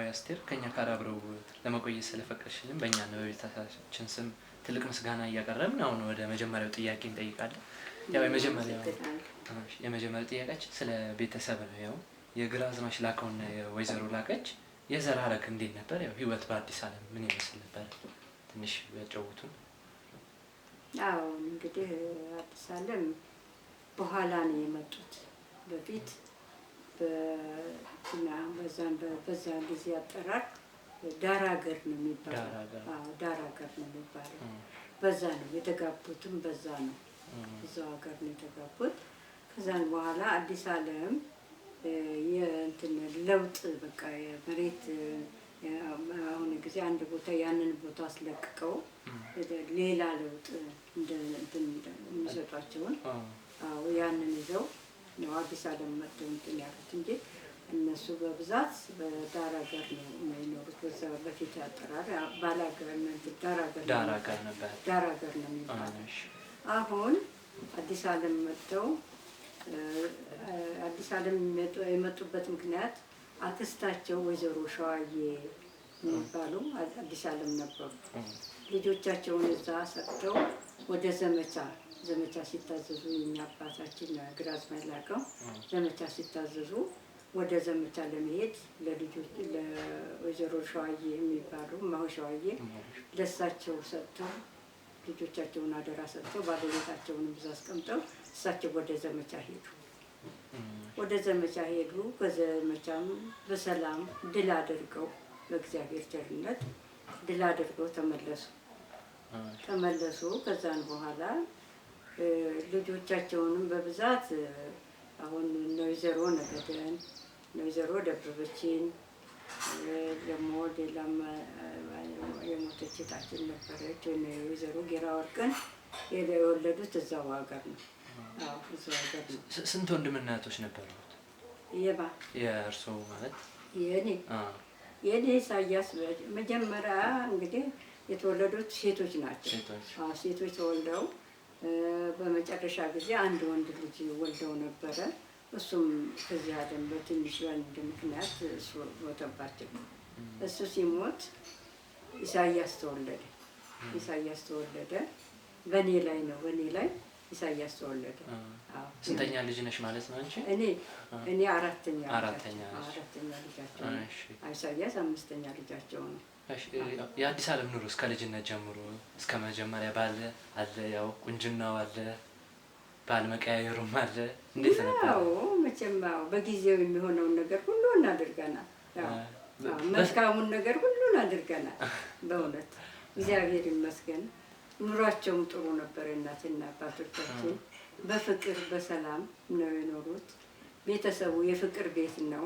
አስቴር ከኛ ጋር አብረው ለመቆየት ስለፈቀድሽልን በእኛና በቤተሰባችን ስም ትልቅ ምስጋና እያቀረብን አሁን ወደ መጀመሪያው ጥያቄ እንጠይቃለን። ያው የመጀመሪያው ጥያቄያችን ስለ ቤተሰብ ነው። ያው የግራዝማች ላቀውና የወይዘሮ ላቀች የዘር ሐረግ እንዴት ነበር? ያው ህይወት በአዲስ ዓለም ምን ይመስል ነበር? ትንሽ ያጫውቱን። አዎ እንግዲህ አዲስ ዓለም በኋላ ነው የመጡት። በፊት በዛ ጊዜ አጠራር ዳር ሀገር ነው የሚባለው። ዳር ሀገር ነው የሚባለው። በዛ ነው የተጋቡትም፣ በዛ ነው እዛው ሀገር ነው የተጋቡት። ከዛን በኋላ አዲስ ዓለም የእንትን ለውጥ በቃ የመሬት አሁን ጊዜ አንድ ቦታ ያንን ቦታ አስለቅቀው ሌላ ለውጥ እንደ እንትን የሚሰጧቸውን ያንን ይዘው ነው አዲስ ዓለም መጥተው እንትን ያሉት እንጂ እነሱ በብዛት በዳር ሀገር ነው የሚኖሩት። በዛ በፊት አጠራር ባላገር ነው፣ ዳር ሀገር ነው የሚባለው። አሁን አዲስ ዓለም መጥተው አዲስ ዓለም የመጡበት ምክንያት አክስታቸው ወይዘሮ ሸዋዬ የሚባሉ አዲስ ዓለም ነበሩ። ልጆቻቸውን እዛ ሰጥተው ወደ ዘመቻ ሲታዘዙ የኛ አባታችን ግራዝማች ላቀው ዘመቻ ሲታዘዙ ወደ ዘመቻ ለመሄድ ለወይዘሮ ሸዋዬ የሚባሉ እማሆ ሸዋዬ ለእሳቸው ሰጥተው ልጆቻቸውን አደራ ሰጥተው ባለቤታቸውን ብዛ አስቀምጠው እሳቸው ወደ ዘመቻ ሄዱ። ወደ ዘመቻ ሄዱ። ከዘመቻም በሰላም ድል አድርገው በእግዚአብሔር ቸርነት ድል አድርገው ተመለሱ። ከዛን በኋላ ልጆቻቸውንም በብዛት አሁን ወይዘሮ ነገደን፣ ወይዘሮ ደበበችን ደግሞ ሌላም የሞተች እህታችን ነበረች ወይዘሮ ጌራ ወርቅን የወለዱት እዛው ሀገር ነው። እዛው ሀገር ነው። ስንት ወንድምና እህቶች ነበሩት? የእርስዎ ማለት የኔ ኢሳያስ መጀመሪያ እንግዲህ የተወለዱት ሴቶች ናቸው። ሴቶች ተወልደው በመጨረሻ ጊዜ አንድ ወንድ ልጅ ወልደው ነበረ። እሱም ከዚህ ዓለም በትንሽ ወንድ ምክንያት እሱ ሞተባቸው። እሱ ሲሞት ኢሳያስ ተወለደ። በእኔ ላይ ኢሳያስ ተወለደ። ስንተኛ ልጅ ነሽ ማለት ነው አንቺ? እኔ አራተኛ ልጃቸው ነው። ኢሳያስ አምስተኛ ልጃቸው ነው። የአዲስ ዓለም ኑሮ እስከ ልጅነት ጀምሮ እስከ መጀመሪያ ባል አለ፣ ያው ቁንጅናው አለ፣ ባል መቀያየሩም አለ። እንዴት ነበር? መቼም በጊዜው የሚሆነውን ነገር ሁሉ እናድርገናል። መልካሙን ነገር ሁሉን አድርገናል። በእውነት እግዚአብሔር ይመስገን። ኑሯቸውም ጥሩ ነበር። እናትና አባቶቻችን በፍቅር በሰላም ነው የኖሩት። ቤተሰቡ የፍቅር ቤት ነው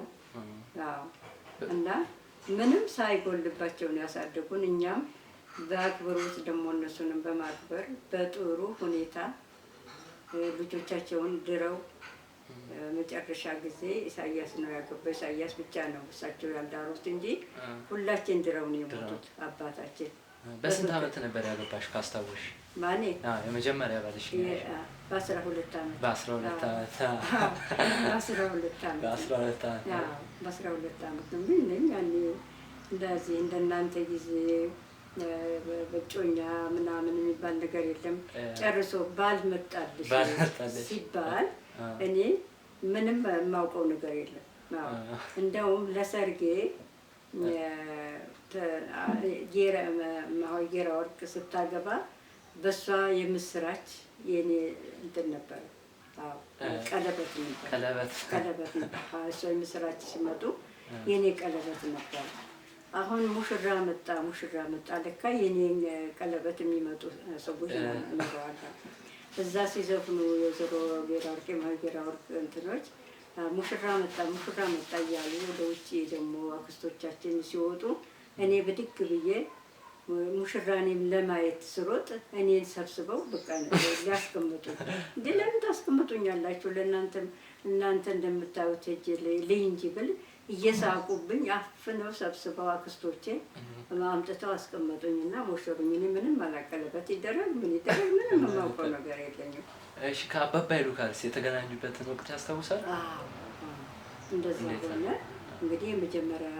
እና ምንም ሳይጎልባቸው ነው ያሳደጉን። እኛም በአክብሮት ደግሞ እነሱንም በማክበር በጥሩ ሁኔታ ልጆቻቸውን ድረው መጨረሻ ጊዜ ኢሳያስ ነው ያገባው። ኢሳያስ ብቻ ነው እሳቸው ያልዳሩት እንጂ ሁላችን ድረው ነው የሞቱት። አባታችን በስንት ዓመት ነበር ያገባሽ ካስታወሽ? ማኔ የመጀመሪያ ባልሽ? በ12 ዓመት። በ12 ዓመት ነው። ምን ያኔ እንደዚህ እንደናንተ ጊዜ በጮኛ ምናምን የሚባል ነገር የለም። ጨርሶ ባል መጣልሽ ሲባል እኔ ምንም የማውቀው ነገር የለም። እንደውም ለሰርጌ ጌራ ወርቅ ስታገባ በሷ የምስራች የኔ እንትን ነበር። ቀለበት ነበር። እሷ የምስራች ሲመጡ የኔ ቀለበት ነበር። አሁን ሙሽራ መጣ ለካ የኔ ቀለበት የሚመጡ ሰዎች ኖረዋል። እዛ ሲዘፍኑ የወይዘሮ ጌራ ወርቅ እንትኖች ሙሽራ መጣ እያሉ ወደ ውጭ ደግሞ አክስቶቻችን ሲወጡ እኔ ብድግ ብዬ ሙሽራኔም ለማየት ስሮጥ እኔን ሰብስበው በቃ ሊያስቀምጡ እንዴ ለምን ታስቀምጡኛላችሁ? እናንተ እንደምታዩት እጅ ልይ እንጂ ብል እየሳቁብኝ አፍነው ሰብስበው አክስቶቼ አምጥተው አስቀመጡኝና ሞሸሩኝ። እኔ ምንም አላቀለበት ይደረግ ምንም የማውቀው ነገር የለኝም። እሺ ከአባባ ኃይሉ ጋር የተገናኙበትን ወቅት ያስታውሳል? እንደዛ ሆነ። እንግዲህ የመጀመሪያ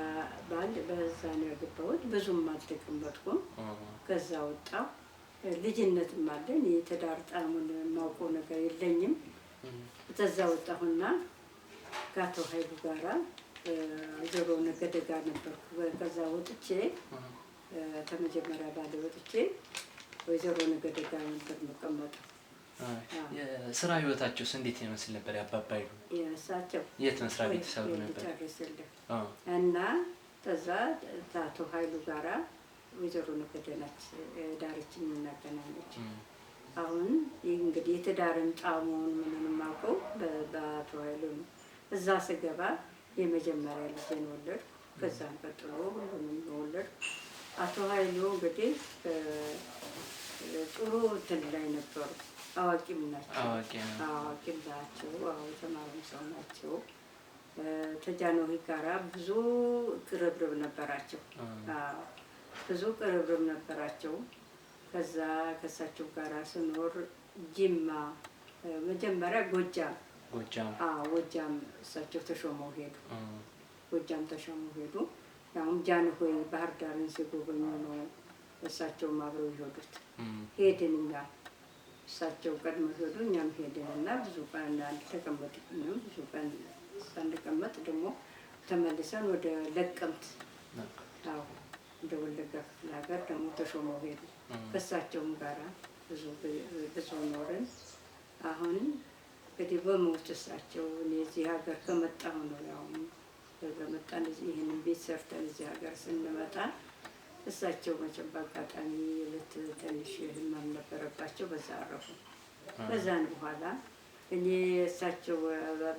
ባል በዛ ነው ያገባሁት። ብዙም አልተቀመጥኩም። ከዛ ወጣሁ። ልጅነትም አለን የትዳር ጣዕሙን የማውቀው ነገር የለኝም። ከዛ ወጣሁና ከአቶ ኃይሉ ጋራ ወይዘሮ ነገደ ጋር ነበርኩ። ከዛ ወጥቼ ከመጀመሪያ ባል ወጥቼ ወይዘሮ ነገደ ጋር ነበር የምቀመጠው። የስራ ህይወታቸውስ እንዴት ይመስል ነበር? ያባባዩ የእሳቸው የት መስሪያ ቤት ይሰሩ ነበር? እና ከዛ ከአቶ ኃይሉ ጋራ ወይዘሮ ነገደ ናት ዳርችን እናገናኘች። አሁን እንግዲህ የትዳርን ጣዕሙን ምንም አውቀው በአቶ ኃይሉ ነው። እዛ ስገባ የመጀመሪያ ልጄን ወለድኩ። ከዛም ቀጥሎ ሁሉንም ወለድኩ። አቶ ኃይሉ እንግዲህ ጥሩ እንትን ላይ ነበሩ። አዋቂም ናቸው። አዋቂም ናቸው። የተማሩ ሰው ናቸው። ከጃንሆይ ጋራ ብዙ ቅርርብ ነበራቸው። ብዙ ቅርርብ ነበራቸው። ከዛ ከእሳቸው ጋራ ስኖር ጅማ መጀመሪያ ጎጃም ጎጃም እሳቸው ተሾመው ሄዱ። ጎጃም ተሾመው ሄዱ። ያውም ጃንሆይ ባህር ዳርን ሲጎበኙ ነው እሳቸውም አብረው የሄዱት። ሄድን እኛ እሳቸው ቀድሞ ሄዱ፣ እኛም ሄድን እና ብዙ ቀን አልተቀመጥንም። ብዙ ቀን ሳንቀመጥ ደግሞ ተመልሰን ወደ ለቀምት እንደ ወለጋ ክፍለ ሀገር ደግሞ ተሾመው ሄዱ። ከእሳቸውም ጋራ ብዙ ኖርን። አሁን እንግዲህ በሞት እሳቸው እኔ እዚህ ሀገር ከመጣሁ ነው ያው ከመጣን ይህንን ቤት ሰርተን እዚህ ሀገር ስንመጣ እሳቸው መቼም በአጋጣሚ ዕለት ትንሽ ህመም ነበረባቸው። በዛ አረፉ። ከዛን በኋላ እኔ እሳቸው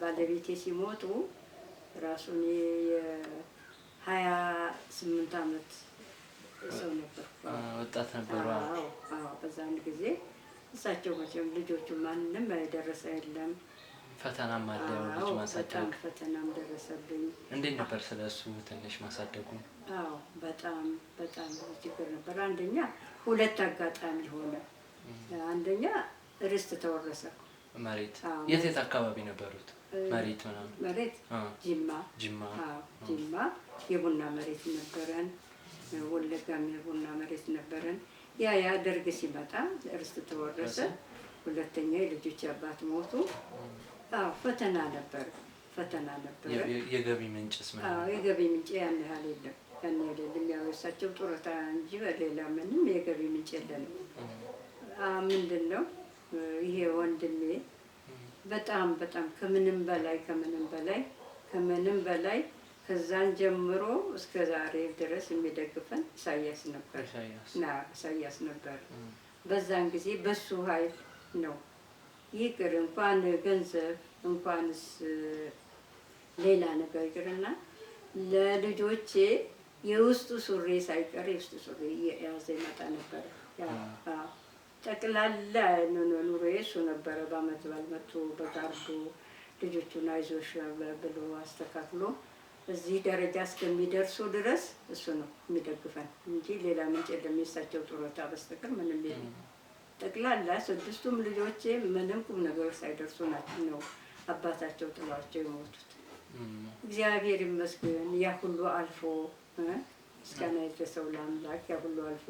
ባለቤቴ ሲሞቱ ራሱን የ28 ዓመት ሰው ነበር። ወጣት ነበሩ። በዛን ጊዜ እሳቸው መቼም ልጆቹ ማንም የደረሰ የለም። ፈተናም አለ ልጅ ማሳደግ። ፈተናም ደረሰብኝ። እንዴት ነበር ስለሱ ትንሽ ማሳደጉ? በጣም ችግር ነበር። አንደኛ ሁለት አጋጣሚ ሆነ። አንደኛ ርስት ተወረሰ። መሬት የት አካባቢ ነበሩት? መሬት ምናምን መሬት ጅማ የቡና መሬት ነበረን። ወለጋም የቡና መሬት ነበረን። ያ ደርግ ሲመጣ ርስት ተወረሰ። ሁለተኛ የልጆች አባት ሞቱ። ፈተና ነበር። የገቢ ምንጭስ ማለት? የገቢ ምንጭ ያን ያህል የለም። ያው እሳቸው ጡረታ እንጂ በሌላ ምንም የገቢ ምንጭ የለንም። ምንድን ነው ይሄ ወንድሜ በጣም ከምንም በላይ ከዛን ጀምሮ እስከ ዛሬ ድረስ የሚደግፈን ኢሳያስ ነበር። በዛን ጊዜ በሱ ኃይል ነው። ይቅር እንኳን ገንዘብ እንኳንስ ሌላ ነገር ይቅርና ለልጆቼ የውስጡ ሱሪ ሳይቀር የውስጡ ሱሪ የያዘ ይመጣ ነበር። ጠቅላላ ኑሮዬ እሱ ነበረ። በአመት ባልመጡ በጋርዱ ልጆቹን አይዞሽ ብሎ አስተካክሎ እዚህ ደረጃ እስከሚደርሱ ድረስ እሱ ነው የሚደግፈን እንጂ ሌላ ምንጭ የለም። የእሳቸው ጡረታ በስተቀር ምንም የለም። ጠቅላላ 6ቱም ልጆቼ ምንም ቁም ነገሮች ሳይደርሱ ነው አባታቸው ጥሏቸው የሞቱት። እግዚአብሔር ይመስገን ያ ሁሉ አልፎ ምስጋና ይድረሰው ለአምላክ። ያ ሁሉ አልፎ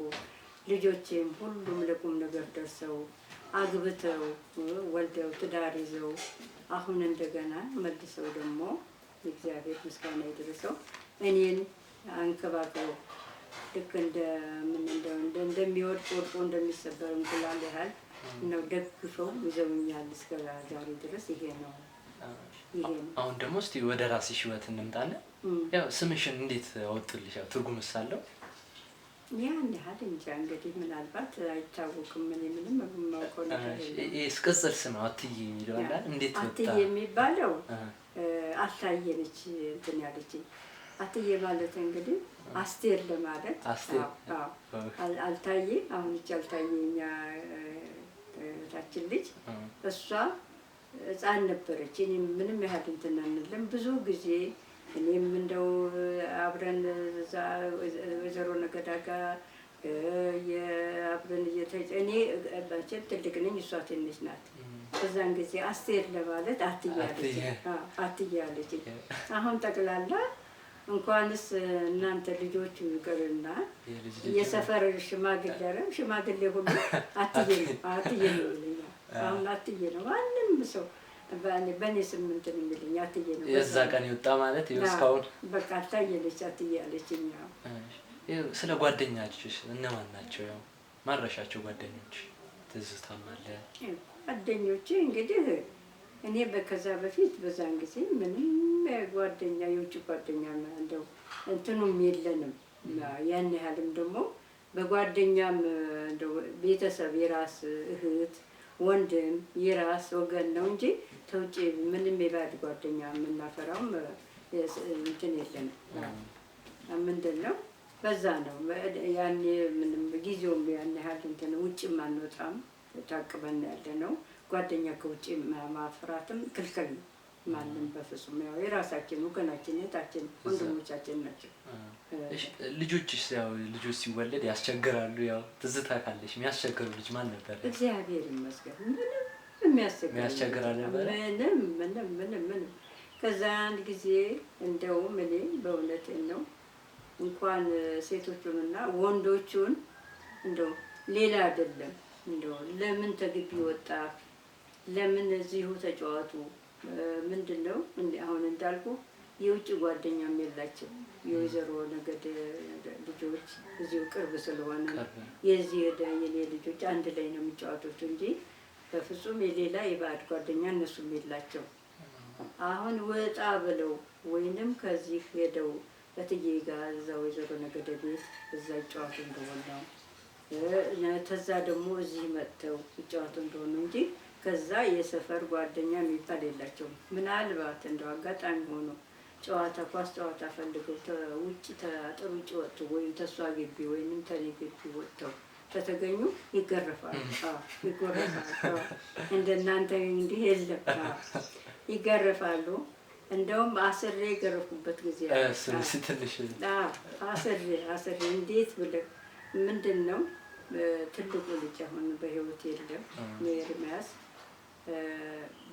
ልጆቼም ሁሉም ለቁም ነገር ደርሰው አግብተው ወልደው ትዳር ይዘው አሁን እንደገና መልሰው ደግሞ እግዚአብሔር ምስጋና ይድረሰው እኔን አንከባክበው ልክ እንደሚወድቅ ወድቆ እንደሚሰበር እንቁላል ያህል ነው ደግፈው ይዘውኛል እስከ ዛሬ ድረስ። ይሄ ነው። አሁን ደግሞ እስቲ ወደ ራስሽ ህይወት እንምጣለን። ያው ስምሽን እንዴት አወጡልሽ? ያው ትርጉምስ አለው? ያን ያህል እንጃ እንግዲህ ምናልባት አይታወቅም። እኔ ምንም የማውቀው ነገር የለም። ቅጽል ስም አትዬ የሚለው አለ። እንዴት ወጣ? አትዬ የሚባለው አልታየ ነች እንትን ያለችኝ። አትዬ ማለት እንግዲህ አስቴር ለማለት አልታየ። አሁን እቺ አልታየ እኛ ታችን ልጅ እሷ ህፃን ነበረች። እኔ ምንም ያህል እንትን አንልም። ብዙ ጊዜ እኔም እንደው አብረን እዛ ወይዘሮ ነገዳ ጋር አብረን እኔ ባችን ትልቅ ነኝ፣ እሷ ትንሽ ናት። በዛን ጊዜ አስቴር ለማለት አትዬ አለች። አሁን ጠቅላላ እንኳንስ እናንተ ልጆቹ ይቅርና የሰፈር ሽማግሌ ሁሉ አትዬ ነው ይለኛል። አሁን አትዬ ነው ማንም ሰው በእኔ ስም እንትን የሚለኝ አትዬ ነው። የዛ ቀን ይወጣ ማለት እስካሁን በቃ አታየለች አትዬ አለችኝ። ስለ ጓደኛችሽ እነማን ናቸው? ያው ማረሻቸው ጓደኞች ትዝታም አለ? ጓደኞቼ እንግዲህ እኔ ከዛ በፊት በዛን ጊዜ ምንም ጓደኛ የውጭ ጓደኛ እንደው እንትኑም የለንም። ያን ያህልም ደግሞ በጓደኛም እንደው ቤተሰብ የራስ እህት ወንድም የራስ ወገን ነው እንጂ ከውጭ ምንም የባዕድ ጓደኛ የምናፈራውም እንትን የለንም። ምንድን ነው በዛ ነው ያኔ ምንም ጊዜውም ያን ያህል እንትን ውጭም አንወጣም፣ ታቅበን ያለ ነው። ጓደኛ ከውጭ ማፍራትም ክልክል ነው። ማንም በፍጹም ያው የራሳችን ወገናችን እህታችን ወንድሞቻችን ናቸው። ልጆችሽ ያው ልጆች ሲወለድ ያስቸግራሉ። ያው ትዝታ ካለሽ የሚያስቸግሩ ልጅ ማን ነበር? እግዚአብሔር ይመስገን ምንም የሚያስቸግር ነበር። ምንም ከዛ አንድ ጊዜ እንደውም እኔ በእውነቴን ነው እንኳን ሴቶቹንና ወንዶቹን እንደው ሌላ አይደለም እንደው ለምን ተግቢ ወጣ ለምን እዚሁ ተጫዋቱ ምንድነው አሁን እንዳልኩ የውጭ ጓደኛም የላቸው። የወይዘሮ ነገድ ልጆች እዚሁ ቅርብ ስለሆነ የዚህ የኔ ልጆች አንድ ላይ ነው የሚጫወቱት እንጂ በፍጹም የሌላ የባዕድ ጓደኛ እነሱም የላቸው። አሁን ወጣ ብለው ወይንም ከዚህ ሄደው እትዬ ጋር እዛ ወይዘሮ ነገደ ቤት እዛ ይጫወቱ እንደሆነ ከዛ ደግሞ እዚህ መጥተው ይጫወቱ እንደሆነ እንጂ ከዛ የሰፈር ጓደኛ የሚባል የላቸውም። ምናልባት እንደው አጋጣሚ ሆኖ ጨዋታ ኳስ ጨዋታ ፈልገው ውጭ ተአጥር ውጭ ወጥቶ ወይም ተሷ ግቢ ወይንም ተኔ ግቢ ወጥተው ከተገኙ ይገረፋሉ። ይገረፋሉ። እንደናንተ እንዲህ የለም። ይገረፋሉ። እንደውም አስሬ የገረፉበት ጊዜ አስሬ እንዴት ብለህ ምንድን ነው ትልቁ ልጅ አሁን በህይወት የለም ኤርምያስ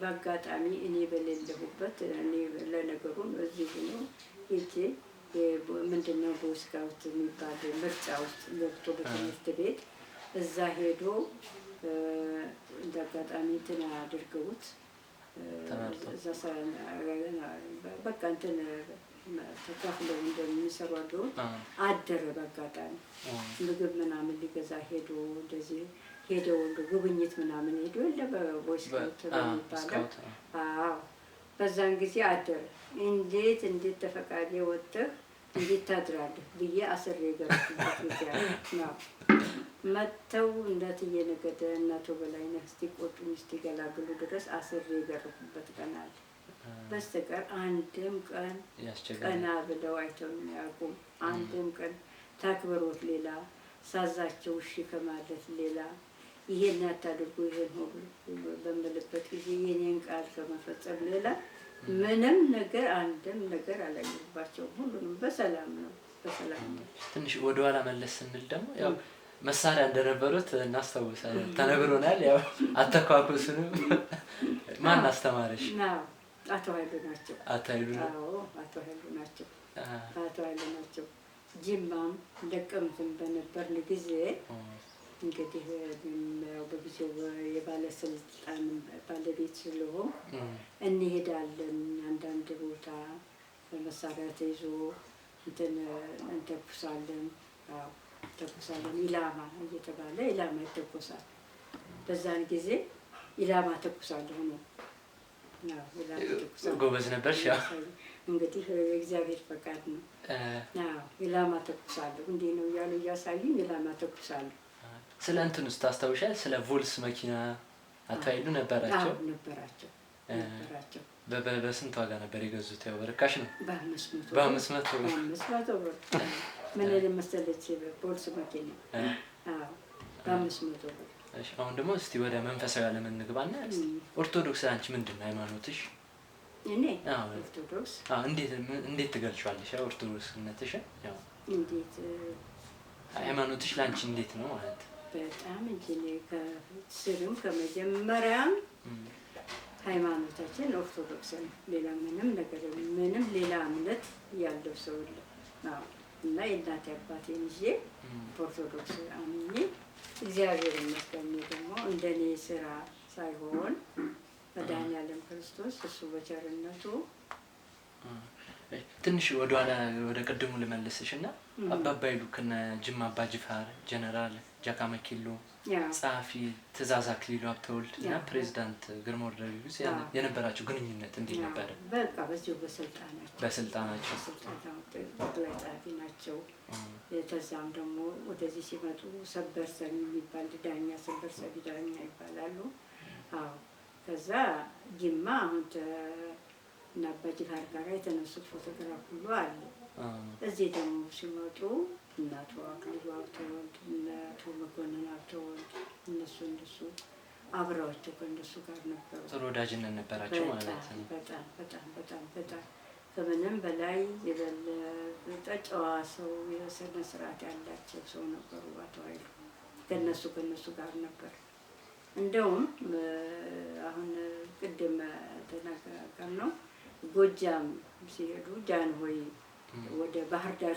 በአጋጣሚ እኔ በሌለሁበት እኔ ለነገሩ እዚህ ነው ሄጄ ምንድነው ቦስካውት የሚባል ምርጫ ውስጥ ገብቶ በትምህርት ቤት እዛ ሄዶ እንደ አጋጣሚ እንትን አድርገውት በቃ እንትን ተካፍለው እንደሚሰሩ አድርገው አደረ። በአጋጣሚ ምግብ ምናምን ሊገዛ ሄዶ እንደዚህ ሄደው ጉብኝት ምናምን ሄዶ የለ በቦይስካውት የሚባለው በዛን ጊዜ አደረ። እንዴት ተፈቃዴ ወጥተህ እንዴት ታድራለህ ብዬ አስሬ የገረፍኩበት ጊዜ ነው። መጥተው እናትዬ ነገደ እናቶ በላይነህ እስኪቆጡኝ እስኪገላግሉ ድረስ አስሬ የገረፉበት ቀን አለ። በስተቀር አንድም ቀን ቀና ብለው አይተው ያውቁም። አንድም ቀን ታክብሮት ሌላ ሳዛቸው እሺ ከማለት ሌላ ይሄን አታድርጉ ይሄን ሁሉ በምልበት ጊዜ የኔን ቃል ከመፈጸም ሌላ ምንም ነገር አንድም ነገር አላየሁባቸውም። ሁሉንም በሰላም ነው። ትንሽ ወደኋላ መለስ ስንል ደግሞ ያው መሳሪያ እንደነበሩት እናስታውሳለን። ተነግሮናል። ያው አተኳኩስንም ማን አስተማረሽ? አቶ ኃይሉ ናቸው። አቶ ኃይሉ ናቸው። አቶ ኃይሉ ናቸው። ጅማም ደቀምትም በነበርን ጊዜ እንግዲህ በጊዜው የባለስልጣን ባለቤት ስለሆን እንሄዳለን። አንዳንድ ቦታ መሳሪያ ተይዞ እንተኩሳለን። ኢላማ እየተባለ ኢላማ ይተኮሳል። በዛን ጊዜ ኢላማ ተኩሳለሁ ነው። ጎበዝ ነበርሽ። እንግዲህ የእግዚአብሔር ፈቃድ ነው። ኢላማ ተኩሳለሁ እንዲህ ነው እያሉ እያሳዩኝ ኢላማ ተኩሳለሁ። ስለ እንትን ውስጥ ታስታውሻል? ስለ ቮልስ መኪና አቶ ኃይሉ ነበራቸው? ነበራቸው። በስንት ዋጋ ነበር የገዙት? ያው በርካሽ ነው። በ500 ብር ምን ለመሰለች ቮልስ መኪና በ500 ብር። አሁን ደግሞ እስቲ ወደ መንፈሳዊ ዓለም እንግባና ኦርቶዶክስ አንቺ ምንድን ነው ሃይማኖትሽ? እኔ ኦርቶዶክስ እንዴት ትገልጫለሽ? ኦርቶዶክስነትሽን ያው እንዴት ሃይማኖትሽ ለአንቺ እንዴት ነው ማለት? በጣም እንጂ ከስርም ከመጀመሪያም ሃይማኖታችን ኦርቶዶክስ ነው። ሌላ ምንም ነገር ምንም ሌላ እምነት ያለው ሰው የለም። አዎ እና የእናቴ አባቴን ይዤ ኦርቶዶክስ አምኜ እግዚአብሔር ይመስገን ደግሞ እንደኔ ስራ ሳይሆን መድኃኒዓለም ክርስቶስ እሱ በቸርነቱ ትንሽ ወደኋላ ወደ ቅድሙ ልመልስሽ እና አባባ ይሉ ከነ ጅማ አባ ጅፋር ጀነራል ጃካ መኪሎ ጸሐፊ ትእዛዝ አክሊሉ ሀብተወልድ እና ፕሬዚዳንት ግርማ ወልደ-ጊዮርጊስ የነበራቸው ግንኙነት እንዴት ነበረ? በቃ በዚሁ በስልጣናቸው ጠቅላይ ጸሐፊ ናቸው። ተዛም ደግሞ ወደዚህ ሲመጡ ሰበር ሰሚ የሚባል ዳኛ ሰበር ሰሚ ዳኛ ይባላሉ። አዎ ከዛ ጅማ አሁን እና አባ ጅፋር ጋር የተነሱት ፎቶግራፍ ሁሉ አለ። እዚህ ደግሞ ሲመጡ እናቱ አክሊሉ ሀብተወልድ እናቱ መኮንን ሀብተወልድ እነሱ አብረዋቸው ከእነሱ ጋር ነበሩ። ጥሩ ወዳጅነት ነበራቸው ማለት ነው። በጣም በጣም በጣም በጣም ከምንም በላይ የበለጠ ጨዋ ሰው የስነ ስርዓት ያላቸው ሰው ነበሩ አቶ ኃይሉ። ከእነሱ ጋር ነበር። እንደውም አሁን ቅድም ተናገርነው ጎጃም ሲሄዱ ጃንሆይ ወደ ባህር ዳር